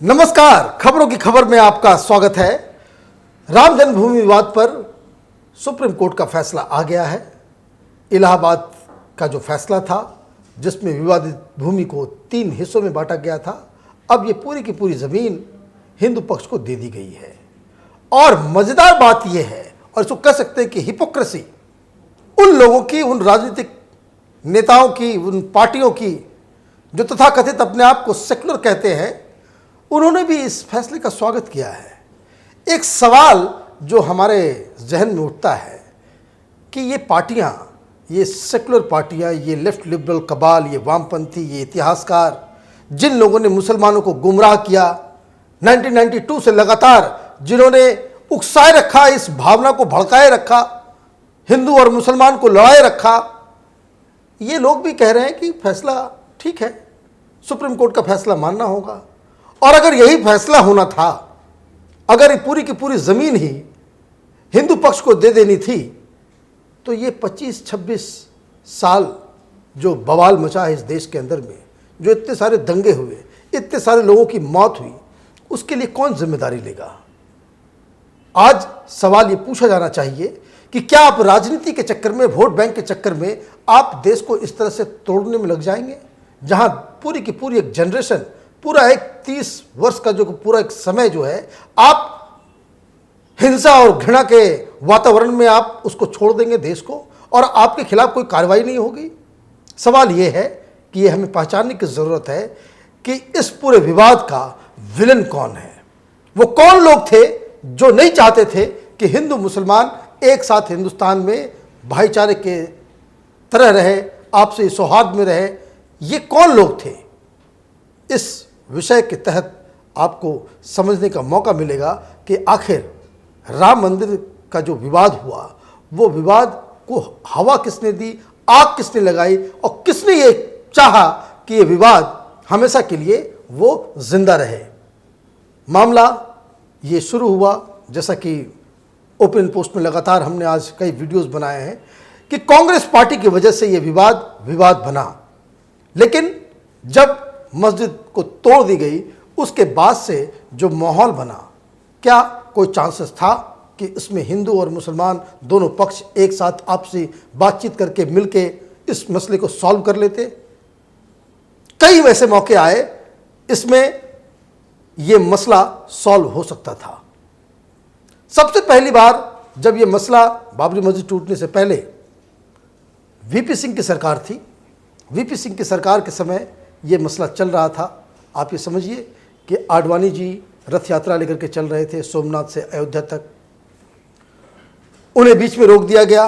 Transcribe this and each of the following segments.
नमस्कार, खबरों की खबर में आपका स्वागत है। राम जन्मभूमि विवाद पर सुप्रीम कोर्ट का फैसला आ गया है। इलाहाबाद का जो फैसला था जिसमें विवादित भूमि को 3 हिस्सों में बांटा गया था, अब ये पूरी की पूरी ज़मीन हिंदू पक्ष को दे दी गई है। और मज़ेदार बात यह है, और इसको कह सकते हैं कि हिपोक्रेसी उन लोगों की, उन राजनीतिक नेताओं की, उन पार्टियों की जो तथाकथित अपने आप को सेकुलर कहते हैं, उन्होंने भी इस फैसले का स्वागत किया है। एक सवाल जो हमारे जहन में उठता है कि ये पार्टियां, ये सेकुलर पार्टियां, ये लेफ्ट लिबरल कबाल, ये वामपंथी, ये इतिहासकार, जिन लोगों ने मुसलमानों को गुमराह किया 1992 से लगातार, जिन्होंने उकसाए रखा, इस भावना को भड़काए रखा, हिंदू और मुसलमान को लड़ाए रखा, ये लोग भी कह रहे हैं कि फैसला ठीक है, सुप्रीम कोर्ट का फैसला मानना होगा। और अगर यही फैसला होना था, अगर पूरी की पूरी ज़मीन ही हिंदू पक्ष को दे देनी थी, तो ये 25-26 साल जो बवाल मचा है इस देश के अंदर में, जो इतने सारे दंगे हुए, इतने सारे लोगों की मौत हुई, उसके लिए कौन जिम्मेदारी लेगा? आज सवाल ये पूछा जाना चाहिए कि क्या आप राजनीति के चक्कर में, वोट बैंक के चक्कर में आप देश को इस तरह से तोड़ने में लग जाएंगे, जहां पूरी की पूरी एक जनरेशन, पूरा एक 30 वर्ष का जो पूरा एक समय जो है, आप हिंसा और घृणा के वातावरण में आप उसको छोड़ देंगे देश को, और आपके खिलाफ कोई कार्रवाई नहीं होगी। सवाल यह है कि ये हमें पहचानने की ज़रूरत है कि इस पूरे विवाद का विलन कौन है। वो कौन लोग थे जो नहीं चाहते थे कि हिंदू मुसलमान एक साथ हिंदुस्तान में भाईचारे के तरह रहे, आपसी सौहार्द में रहे। ये कौन लोग थे? इस विषय के तहत आपको समझने का मौका मिलेगा कि आखिर राम मंदिर का जो विवाद हुआ, वो विवाद को हवा किसने दी, आग किसने लगाई, और किसने ये चाहा कि ये विवाद हमेशा के लिए वो जिंदा रहे। मामला ये शुरू हुआ, जैसा कि ओपन पोस्ट में लगातार हमने आज कई वीडियोस बनाए हैं, कि कांग्रेस पार्टी की वजह से ये विवाद बना। लेकिन जब मस्जिद को तोड़ दी गई, उसके बाद से जो माहौल बना, क्या कोई चांसेस था कि इसमें हिंदू और मुसलमान दोनों पक्ष एक साथ आपसी बातचीत करके मिलके इस मसले को सॉल्व कर लेते? कई वैसे मौके आए, इसमें यह मसला सॉल्व हो सकता था। सबसे पहली बार जब यह मसला बाबरी मस्जिद टूटने से पहले वीपी सिंह की सरकार थी, वीपी सिंह की सरकार के समय ये मसला चल रहा था। आप ये समझिए कि आडवाणी जी रथ यात्रा लेकर के चल रहे थे सोमनाथ से अयोध्या तक, उन्हें बीच में रोक दिया गया।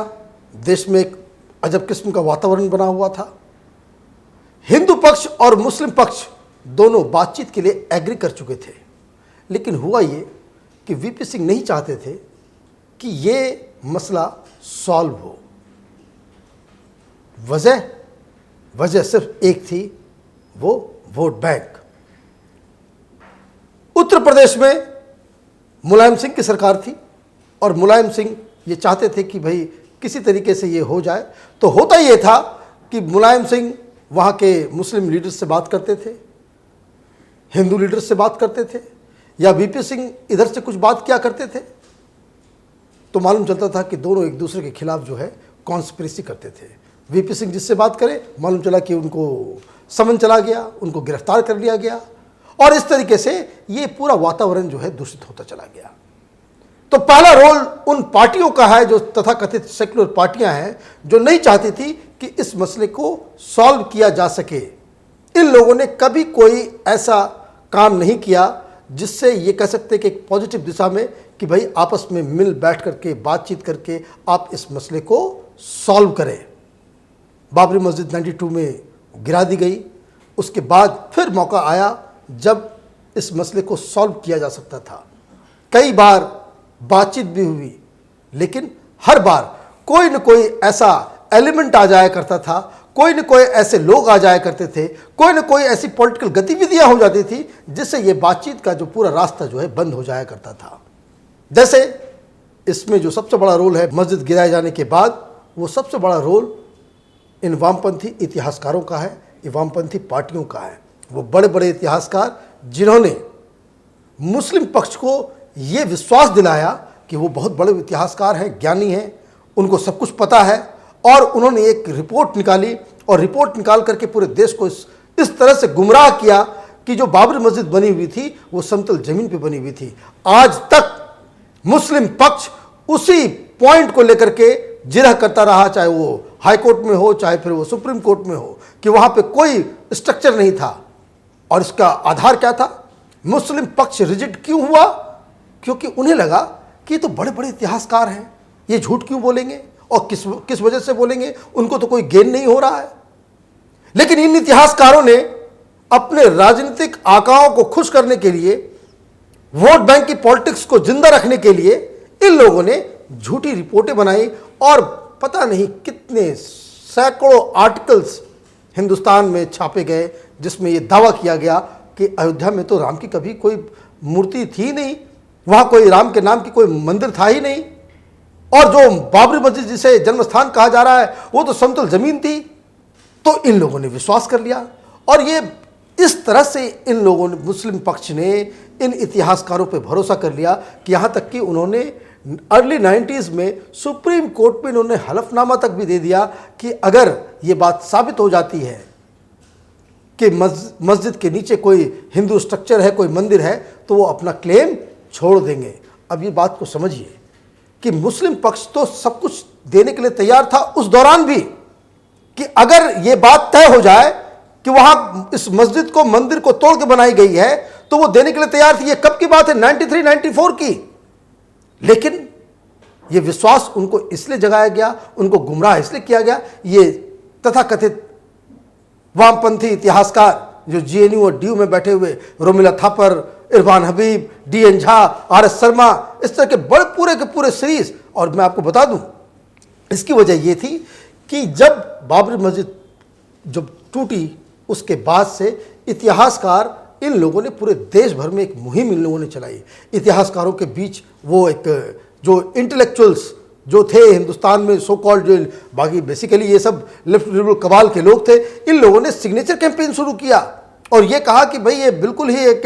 देश में एक अजब किस्म का वातावरण बना हुआ था। हिंदू पक्ष और मुस्लिम पक्ष दोनों बातचीत के लिए एग्री कर चुके थे, लेकिन हुआ ये कि वीपी सिंह नहीं चाहते थे कि ये मसला सॉल्व हो। वजह सिर्फ एक थी, वो वोट बैंक। उत्तर प्रदेश में मुलायम सिंह की सरकार थी, और मुलायम सिंह ये चाहते थे कि भाई किसी तरीके से ये हो जाए। तो होता ये था कि मुलायम सिंह वहाँ के मुस्लिम लीडर्स से बात करते थे, हिंदू लीडर्स से बात करते थे, या वीपी सिंह इधर से कुछ बात किया करते थे, तो मालूम चलता था कि दोनों एक दूसरे के खिलाफ जो है कॉन्स्पिरेसी करते थे। वीपी सिंह जिससे बात करे, मालूम चला कि उनको समन चला गया, उनको गिरफ्तार कर लिया गया, और इस तरीके से ये पूरा वातावरण जो है दूषित होता चला गया। तो पहला रोल उन पार्टियों का है जो तथाकथित सेकुलर पार्टियां हैं, जो नहीं चाहती थी कि इस मसले को सॉल्व किया जा सके। इन लोगों ने कभी कोई ऐसा काम नहीं किया जिससे ये कह सकते कि एक पॉजिटिव दिशा में कि भाई आपस में मिल बैठ करके बातचीत करके आप इस मसले को सॉल्व करें। बाबरी मस्जिद 92 में गिरा दी गई, उसके बाद फिर मौका आया जब इस मसले को सॉल्व किया जा सकता था। कई बार बातचीत भी हुई, लेकिन हर बार कोई न कोई ऐसा एलिमेंट आ जाया करता था, कोई न कोई ऐसे लोग आ जाया करते थे, कोई न कोई ऐसी पॉलिटिकल गतिविधियां हो जाती थी जिससे ये बातचीत का जो पूरा रास्ता जो है बंद हो जाया करता था। जैसे इसमें जो सबसे बड़ा रोल है मस्जिद गिराए जाने के बाद, वो सबसे बड़ा रोल इन वामपंथी इतिहासकारों का है, ये वामपंथी पार्टियों का है। वो बड़े बड़े इतिहासकार जिन्होंने मुस्लिम पक्ष को यह विश्वास दिलाया कि वो बहुत बड़े इतिहासकार हैं, ज्ञानी हैं, उनको सब कुछ पता है, और उन्होंने एक रिपोर्ट निकाली और रिपोर्ट निकाल करके पूरे देश को इस तरह से गुमराह किया कि जो बाबरी मस्जिद बनी हुई थी वो समतल जमीन पे बनी हुई थी। आज तक मुस्लिम पक्ष उसी पॉइंट को लेकर के जिरह करता रहा, चाहे वो हाई कोर्ट में हो, चाहे फिर वो सुप्रीम कोर्ट में हो, कि वहां पे कोई स्ट्रक्चर नहीं था। और इसका आधार क्या था? मुस्लिम पक्ष रिजिड क्यों हुआ? क्योंकि उन्हें लगा कि ये तो बड़े बड़े इतिहासकार हैं, ये झूठ क्यों बोलेंगे और किस वजह से बोलेंगे, उनको तो कोई गेन नहीं हो रहा है। लेकिन इन इतिहासकारों ने अपने राजनीतिक आकाओं को खुश करने के लिए, वोट बैंक की पॉलिटिक्स को जिंदा रखने के लिए इन लोगों ने झूठी रिपोर्टें बनाई और पता नहीं कितने सैकड़ों आर्टिकल्स हिंदुस्तान में छापे गए जिसमें यह दावा किया गया कि अयोध्या में तो राम की कभी कोई मूर्ति थी नहीं, वहां कोई राम के नाम की कोई मंदिर था ही नहीं, और जो बाबरी मस्जिद जिसे जन्मस्थान कहा जा रहा है वो तो समतल जमीन थी। तो इन लोगों ने विश्वास कर लिया और ये इस तरह से इन लोगों ने, मुस्लिम पक्ष ने इन इतिहासकारों पर भरोसा कर लिया कि यहाँ तक कि उन्होंने अर्ली 90s में सुप्रीम कोर्ट में इन्होंने हलफनामा तक भी दे दिया कि अगर ये बात साबित हो जाती है कि मस्जिद के नीचे कोई हिंदू स्ट्रक्चर है, कोई मंदिर है, तो वो अपना क्लेम छोड़ देंगे। अब ये बात को समझिए कि मुस्लिम पक्ष तो सब कुछ देने के लिए तैयार था उस दौरान भी, कि अगर ये बात तय हो जाए कि वहां इस मस्जिद को, मंदिर को तोड़ के बनाई गई है, तो वो देने के लिए तैयार थी। ये कब की बात है? 93, 94 की। लेकिन ये विश्वास उनको इसलिए जगाया गया, उनको गुमराह इसलिए किया गया, ये तथाकथित वामपंथी इतिहासकार जो जीएनयू और डीयू में बैठे हुए रोमिला थापर, इरफान हबीब, डीएन झा, आरएस शर्मा, इस तरह के बड़े पूरे के पूरे सीरीज। और मैं आपको बता दूं, इसकी वजह यह थी कि जब बाबरी मस्जिद जब टूटी, उसके बाद से इतिहासकार, इन लोगों ने पूरे देश भर में एक मुहिम इन लोगों ने चलाई। इतिहासकारों के बीच वो एक जो इंटेलेक्चुअल्स जो थे हिंदुस्तान में, सो कॉल्ड, जो बाकी बेसिकली ये सब लेफ्ट लिबरल कबाल के लोग थे, इन लोगों ने सिग्नेचर कैंपेन शुरू किया और ये कहा कि भाई ये बिल्कुल ही एक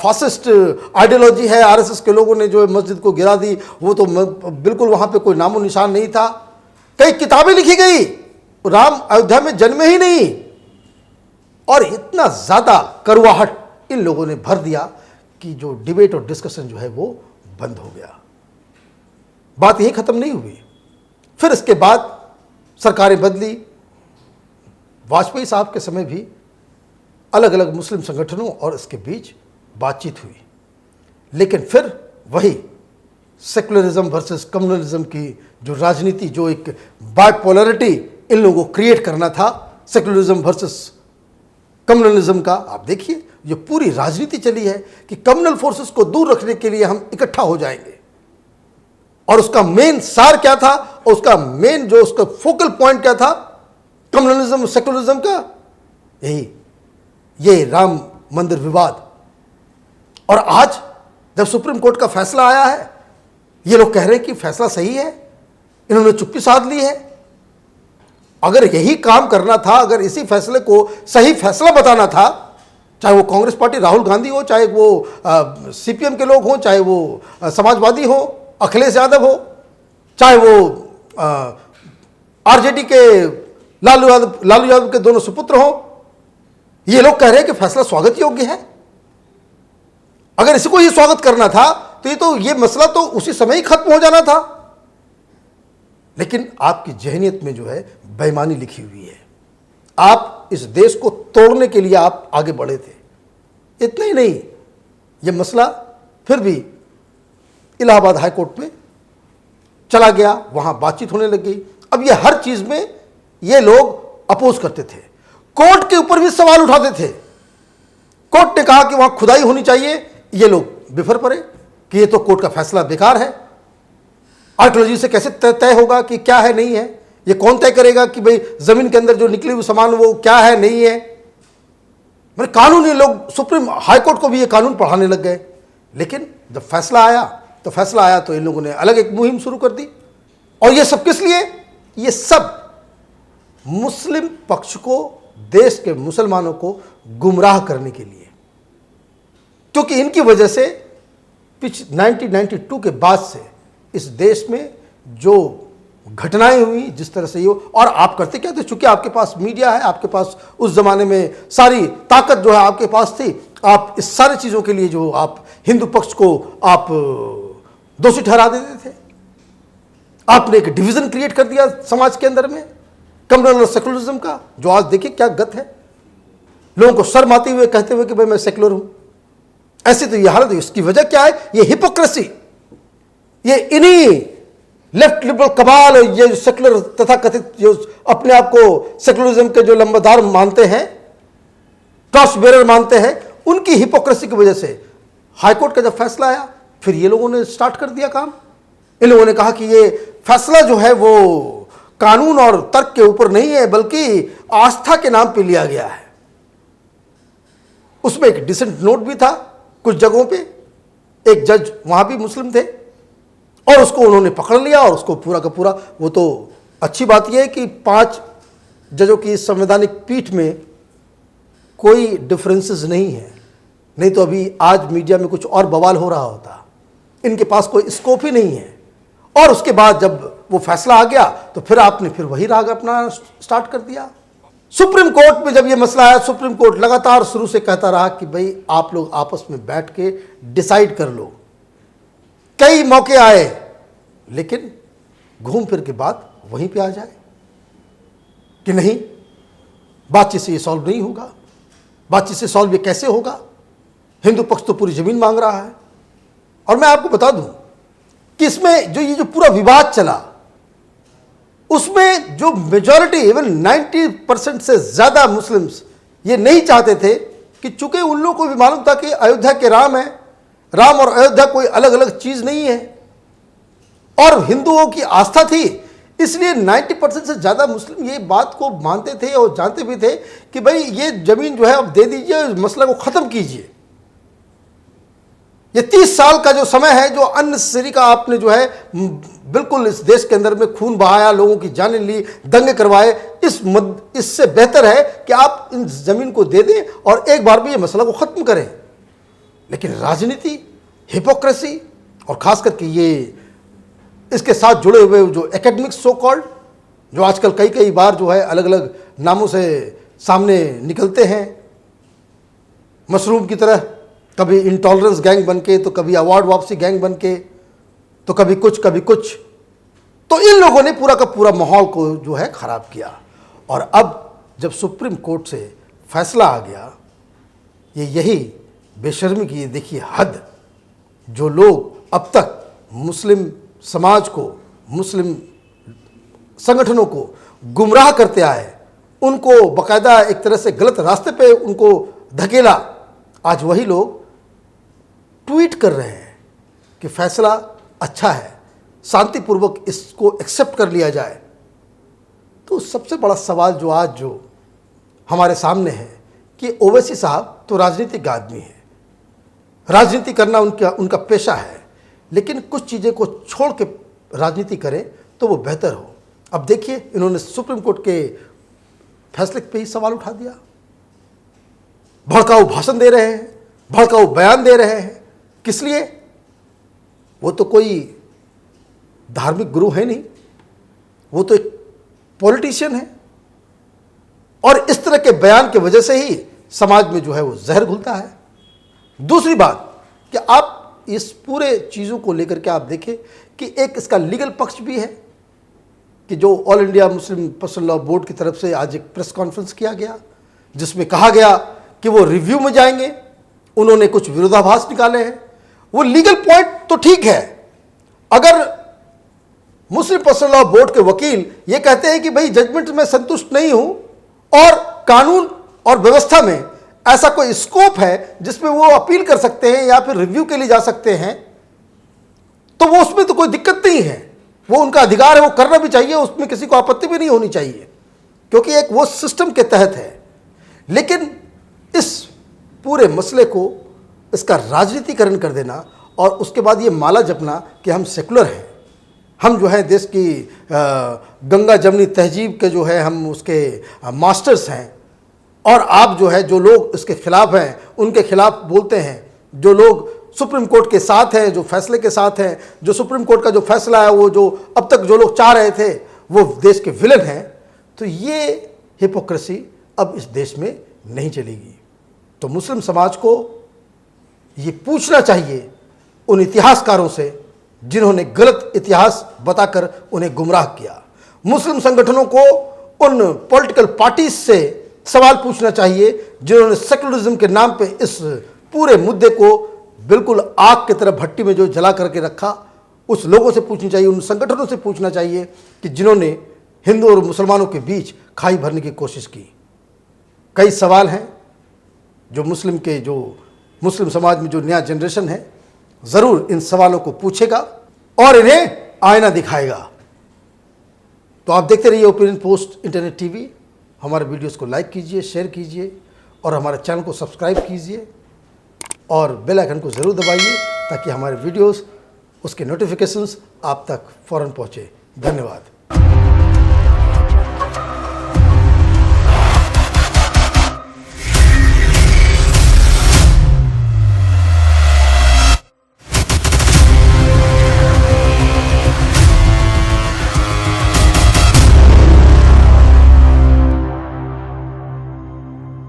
फासिस्ट आइडियोलॉजी है। आरएसएस के लोगों ने जो मस्जिद को गिरा दी, वो तो बिल्कुल वहाँ पे कोई नामो निशान नहीं था। कई किताबें लिखी गई, राम अयोध्या में जन्मे ही नहीं, और इतना ज़्यादा करवाहट इन लोगों ने भर दिया कि जो डिबेट और डिस्कशन जो है वो बंद हो गया। बात यही खत्म नहीं हुई, फिर इसके बाद सरकारें बदली। वाजपेयी साहब के समय भी अलग अलग मुस्लिम संगठनों और इसके बीच बातचीत हुई, लेकिन फिर वही सेकुलरिज्म वर्सेस कम्युनलिज्म की जो राजनीति, जो एक बाइपोलरिटी इन लोगों को क्रिएट करना था, सेकुलरिज्म वर्सेस कम्युनलिज्म का, आप देखिए ये पूरी राजनीति चली है कि कम्युनल फोर्सेस को दूर रखने के लिए हम इकट्ठा हो जाएंगे। और उसका मेन सार क्या था, और उसका मेन जो उसका फोकल पॉइंट क्या था कम्युनलिज्म सेकुलरिज्म का? ये राम मंदिर विवाद। और आज जब सुप्रीम कोर्ट का फैसला आया है, ये लोग कह रहे हैं कि फैसला सही है, इन्होंने चुप्पी साध ली है। अगर यही काम करना था, अगर इसी फैसले को सही फैसला बताना था, चाहे वो कांग्रेस पार्टी राहुल गांधी हो, चाहे वो सीपीएम के लोग हों, चाहे वो समाजवादी हो अखिलेश यादव हो, चाहे वो आरजेडी के लालू यादव के दोनों सुपुत्र हों, ये लोग कह रहे हैं कि फैसला स्वागत योग्य है। अगर इसको ये स्वागत करना था तो ये मसला तो उसी समय ही खत्म हो जाना था। लेकिन आपकी जहनियत में जो है बेईमानी लिखी हुई है। आप इस देश को तोड़ने के लिए आप आगे बढ़े थे। इतना ही नहीं, ये मसला फिर भी इलाहाबाद हाई कोर्ट में चला गया, वहां बातचीत होने लग गई। अब ये हर चीज में ये लोग अपोज करते थे, कोर्ट के ऊपर भी सवाल उठाते थे। कोर्ट ने कहा कि वहां खुदाई होनी चाहिए, ये लोग बिफर पड़े कि ये तो कोर्ट का फैसला बेकार है। आर्कियोलॉजी से कैसे तय होगा कि क्या है नहीं है? ये कौन तय करेगा कि भाई जमीन के अंदर जो निकली हुई सामान वो क्या है नहीं है? मतलब कानूनी लोग सुप्रीम हाई कोर्ट को भी ये कानून पढ़ाने लग गए। लेकिन जब फैसला आया तो इन लोगों ने अलग एक मुहिम शुरू कर दी। और ये सब किस लिए? ये सब मुस्लिम पक्ष को, देश के मुसलमानों को गुमराह करने के लिए। क्योंकि इनकी वजह से 1992 के बाद से इस देश में जो घटनाएं हुई, जिस तरह से ये, और आप करते क्या थे, चूंकि आपके पास मीडिया है, आपके पास उस जमाने में सारी ताकत जो है आपके पास थी, आप इस सारी चीजों के लिए जो आप हिंदू पक्ष को आप दोषी ठहरा देते थे। आपने एक डिवीजन क्रिएट कर दिया समाज के अंदर में कम्युनल और सेकुलरिज्म का, जो आज देखिए क्या गत है, लोगों को शर्म आते हुए कहते हुए कि भाई मैं सेकुलर हूं। ऐसी तो ये हालत है। इसकी वजह क्या है? ये हिपोक्रेसी, ये इन्हीं लेफ्ट लिबरल कबाल, ये सेकुलर तथा कथित जो अपने आप को सेकुलरिज्म के जो लंबादार मानते हैं, टॉर्च बेरर मानते हैं, उनकी हिपोक्रेसी की वजह से हाईकोर्ट का जब फैसला आया, फिर ये लोगों ने स्टार्ट कर दिया काम। इन लोगों ने कहा कि ये फैसला जो है वो कानून और तर्क के ऊपर नहीं है, बल्कि आस्था के नाम पे लिया गया है। उसमें एक डिसेंट नोट भी था कुछ जगहों पे, एक जज वहां भी मुस्लिम थे और उसको उन्होंने पकड़ लिया और उसको पूरा का पूरा, वो तो अच्छी बात यह है कि 5 जजों की संवैधानिक पीठ में कोई डिफरेंसेस नहीं है, नहीं तो अभी आज मीडिया में कुछ और बवाल हो रहा होता। इनके पास कोई स्कोप ही नहीं है। और उसके बाद जब वो फैसला आ गया तो फिर आपने फिर वही राग अपना स्टार्ट कर दिया। सुप्रीम कोर्ट में जब ये मसला आया, सुप्रीम कोर्ट लगातार शुरू से कहता रहा कि भाई आप लोग आपस में बैठ के डिसाइड कर लो। कई मौके आए, लेकिन घूम फिर के बात वहीं पे आ जाए कि नहीं, बातचीत से ये सॉल्व नहीं होगा। बातचीत से सॉल्व ये कैसे होगा? हिंदू पक्ष तो पूरी जमीन मांग रहा है। और मैं आपको बता दूं कि इसमें जो पूरा विवाद चला, उसमें जो मेजॉरिटी, इवन 90% से ज्यादा मुस्लिम्स ये नहीं चाहते थे कि चूंकि उन लोगों को भी मालूम था कि अयोध्या के राम है, राम और अयोध्या कोई अलग अलग चीज नहीं है, और हिंदुओं की आस्था थी, इसलिए 90% से ज्यादा मुस्लिम ये बात को मानते थे और जानते भी थे कि भाई ये जमीन जो है अब दे दीजिए, इस मसले को खत्म कीजिए। ये 30 साल का जो समय है, जो अननेसेसरी का आपने जो है बिल्कुल इस देश के अंदर में खून बहाया, लोगों की जानें ली, दंगे करवाए, इससे बेहतर है कि आप इन जमीन को दे दें और एक बार भी ये मसला को खत्म करें। लेकिन राजनीति, हिपोक्रेसी, और खास करके ये इसके साथ जुड़े हुए जो एकेडमिक्स सो कॉल्ड, जो आजकल कई बार जो है अलग अलग नामों से सामने निकलते हैं, मशरूम की तरह, कभी इंटॉलरेंस गैंग बनके, तो कभी अवार्ड वापसी गैंग बनके, तो कभी कुछ। तो इन लोगों ने पूरा का पूरा माहौल को जो है खराब किया। और अब जब सुप्रीम कोर्ट से फैसला आ गया, यही बेशर्मी की, ये देखिए हद, जो लोग अब तक मुस्लिम समाज को, मुस्लिम संगठनों को गुमराह करते आए, उनको बाकायदा एक तरह से गलत रास्ते पे उनको धकेला, आज वही लोग ट्वीट कर रहे हैं कि फैसला अच्छा है, शांतिपूर्वक इसको एक्सेप्ट कर लिया जाए। तो सबसे बड़ा सवाल जो आज जो हमारे सामने है कि ओवैसी साहब तो राजनीतिक आदमी है, राजनीति करना उनका पेशा है, लेकिन कुछ चीज़ें को छोड़ के राजनीति करें तो वो बेहतर हो। अब देखिए, इन्होंने सुप्रीम कोर्ट के फैसले पे ही सवाल उठा दिया, भड़काऊ भाषण दे रहे हैं, भड़काऊ बयान दे रहे हैं। किस लिए? वो तो कोई धार्मिक गुरु है नहीं, वो तो एक पॉलिटिशियन है, और इस तरह के बयान की वजह से ही समाज में जो है वो जहर घुलता है। दूसरी बात कि आप इस पूरे चीज़ों को लेकर के आप देखें कि एक इसका लीगल पक्ष भी है कि जो all India Muslim personal law board की तरफ से आज एक प्रेस कॉन्फ्रेंस किया गया, जिसमें कहा गया कि वो रिव्यू में जाएंगे। उन्होंने कुछ विरोधाभास निकाले हैं। वो लीगल पॉइंट तो ठीक है, अगर मुस्लिम पर्सनल लॉ बोर्ड के वकील ये कहते हैं कि भाई जजमेंट में संतुष्ट नहीं हूं और कानून और व्यवस्था में ऐसा कोई स्कोप है जिसमें वो अपील कर सकते हैं या फिर रिव्यू के लिए जा सकते हैं, तो वो उसमें तो कोई दिक्कत नहीं है, वो उनका अधिकार है, वो करना भी चाहिए, उसमें किसी को आपत्ति भी नहीं होनी चाहिए, क्योंकि एक वो सिस्टम के तहत है। लेकिन इस पूरे मसले को, इसका राजनीतिकरण कर देना और उसके बाद ये माला जपना कि हम सेकुलर हैं, हम जो है देश की गंगा जमनी तहजीब के जो है हम उसके मास्टर्स हैं, और आप जो है जो लोग इसके खिलाफ हैं उनके खिलाफ बोलते हैं, जो लोग सुप्रीम कोर्ट के साथ हैं, जो फैसले के साथ हैं, जो सुप्रीम कोर्ट का जो फैसला है वो जो अब तक जो लोग चाह रहे थे वो देश के विलन हैं, तो ये हिपोक्रेसी अब इस देश में नहीं चलेगी। तो मुस्लिम समाज को ये पूछना चाहिए उन इतिहासकारों से जिन्होंने गलत इतिहास बताकर उन्हें गुमराह किया। मुस्लिम संगठनों को उन पॉलिटिकल पार्टीज से सवाल पूछना चाहिए जिन्होंने सेकुलरिज्म के नाम पे इस पूरे मुद्दे को बिल्कुल आग की तरह भट्टी में जो जला करके रखा। उस लोगों से पूछनी चाहिए, उन संगठनों से पूछना चाहिए कि जिन्होंने हिंदू और मुसलमानों के बीच खाई भरने की कोशिश की। कई सवाल हैं जो मुस्लिम समाज में जो नया जनरेशन है ज़रूर इन सवालों को पूछेगा और इन्हें आईना दिखाएगा। तो आप देखते रहिए ओपिनियन पोस्ट इंटरनेट टीवी। हमारे वीडियोस को लाइक कीजिए, शेयर कीजिए और हमारे चैनल को सब्सक्राइब कीजिए और बेल आइकन को ज़रूर दबाइए ताकि हमारे वीडियोस उसके नोटिफिकेशंस आप तक फ़ौरन पहुँचे। धन्यवाद।